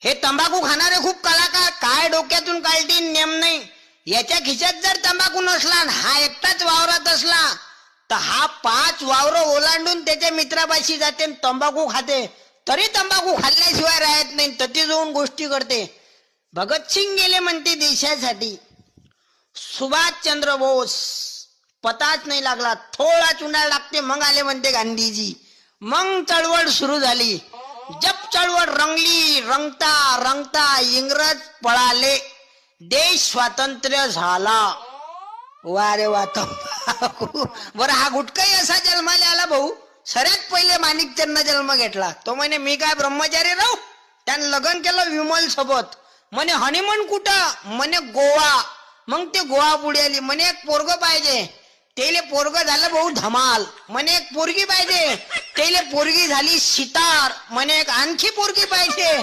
हे तंबाखू खाणारे खूप कलाकार काय डोक्यातून काढतील नेम नाही. याच्या खिशात जर तंबाखू नसला आणि हा एकटाच वावरात असला तर हा 5 वावर ओलांडून त्याच्या मित्रापाशी जाते तंबाखू खाते, तरी तंबाखू खाल्ल्याशिवाय राहत नाही. तती जाऊन गोष्टी करते. भगतसिंग गेले म्हणते देशासाठी. सुभाषचंद्र बोस पताच नाही लागला, थोडा चुनाळ लागते मग आले म्हणते गांधीजी. मग चळवळ सुरू झाली. जब चळवळ रंगली, रंगता रंगता इंग्रज पळाले, देश स्वातंत्र्य झाला. वा रे वा. बरं हा गुटकाही असा जन्माला आला भाऊ. सगळ्यात पहिले माणिकचंदनं जन्म घेतला. तो म्हणे मी काय ब्रह्मचारी राहू. त्यानं लग्न केलं विमल सोबत. म्हणे हनीमून कुठं, म्हणे गोवा. मग ते गोवा पुढे आली. म्हणे एक पोरग पाहिजे, तेले पोरग झालं भाऊ धमाल. म्हणे एक पोरगी पाहिजे, तेले पोरगी झाली सितार. म्हणे एक आणखी पोरगी पाहिजे,